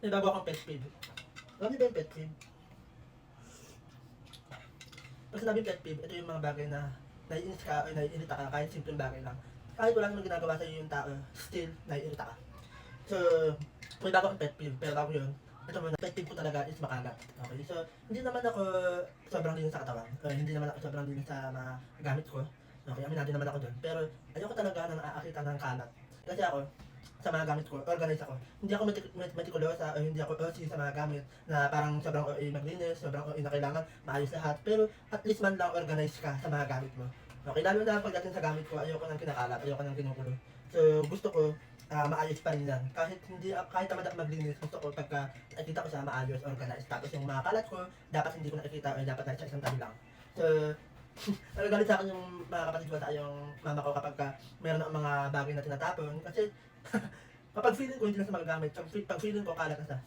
May bago akong pet peeve. Alam niyo ba yung pet peeve? Pag sinabing pet peeve, ito yung mga bagay na naiinis ka o naiirita ka kahit simpleng bagay lang. Kahit wala namang ginagawa sa'yo yung tao, still naiirita ka. So, may bago akong pet peeve, pero bago yun, ito muna, pet peeve ko talaga is makalat. Okay, so hindi naman ako sobrang linis sa katawan, hindi naman ako sobrang linis sa mga gamit ko. Okay, aminado naman ako dun. Pero ayoko talaga nang aakita ng kalat. Kasi ako, sa mga gamit ko, organize ako. Hindi ako meticulosa o hindi ako OC sa mga gamit na parang sobrang OA maglinis, sobrang OA na kailangan maayos lahat. Pero at least man lang organize ka sa mga gamit mo. Okay, lalo na pagdating sa gamit ko, ayoko nang kinakalat, ayoko nang kinukulo. So, gusto ko maayos pa rin yan. Kahit tamad ako maglinis, gusto ko pagka nakikita ko siya maayos, organized. Tapos yung mga kalat ko, dapat hindi ko nakikita o dapat nasa isang tabi lang. So, nagagalit sa akin yung mga kapatid ko sa yung mama ko kapag meron ng mga bagay na tinatapon. Kasi kapag feeling ko hindi na siya magagamit, pag feeling ko kalat na siya,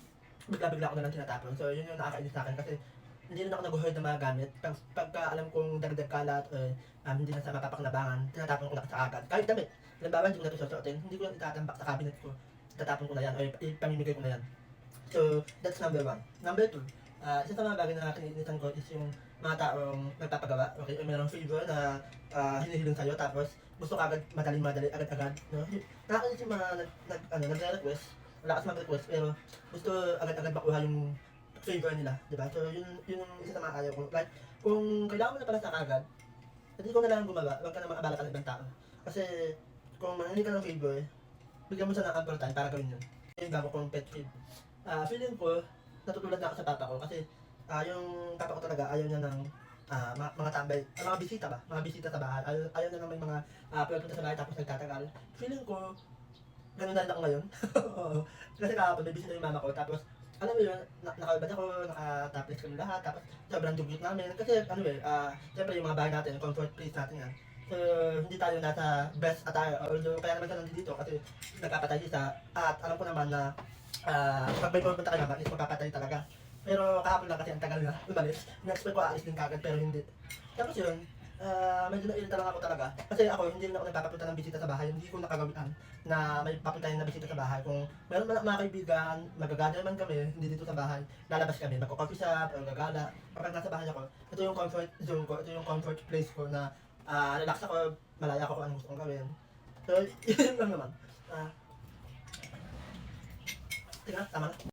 bigla-bigla ko na lang tinatapon. So yun yung nakakainis sa akin kasi hindi rin ako nag-hoard ng mga gamit. Pagka alam kong dagdag kalat, hindi na siya mapapakinabangan, tinatapon ko na sa agad. Kahit damit. Halimbawa, hindi ko na ito susuotin, hindi ko lang itatambak sa cabinet ko. Tatapon ko na yan o ipamimigay ko na yan. So, that's number one. Number two, isa sa mga bagay na kininitan ko is yung mga taong nagpapagawa, okay, o mayroong favor na hinihiling sa'yo, tapos gusto ka agad, madali, agad-agad, no? Nakakainis yung mga nagre-request, wala kasi mag-request, pero gusto agad-agad makuha yung favor nila, di ba? So, yun yung isa sa mga ayaw ko. Like, kung kailangan mo na pala sa kagad, hindi ko na lang gumawa, huwag ka na mag-abala ka ng ibang tao. Kasi, kung mangingi ka ng favor, bigyan mo siya ng ample time para gawin yun. Yung bago kong pet peeve. Feeling ko, natutulad na ako sa papa ko kasi yung papa ko talaga ayaw niya ng mga tambay, mga bisita ba? Mga bisita sa bahay. Ayaw niya ng may mga pagpunta sa bahay tapos nagtatagal. Feeling ko, ganun na rin ako ngayon. Oo. Kasi kahapon may bisita yung mama ko tapos alam mo yun, nakaibad ako, naka-topless kami lahat, tapos sobrang dugyot namin. Kasi siyempre yung mga bahay natin, comfort place natin yan. So, hindi tayo nasa best attire, although kaya naman siya nandito kasi nagpapatay siya. At alam ko naman na pag may pupunta ka naman is magpapatay talaga. Pero kahapon lang kasi ang tagal na umalis. Na-expect ko aalis din kagad pero hindi. Tapos yun, medyo nairita lang ako talaga. Kasi ako hindi rin ako nagpapapunta ng bisita sa bahay. Hindi ko nakagawian na may papuntahin na bisita sa bahay. Kung meron man mga kaibigan, magagather man kami, hindi dito sa bahay, lalabas kami, magko-coffee shop, o gagala. Kapag nasa bahay ako, ito yung comfort zone ko, ito yung comfort place ko na relax ako, malaya ako kung anong gusto kong gawin. So, yun lang naman. Tingnan, tama na.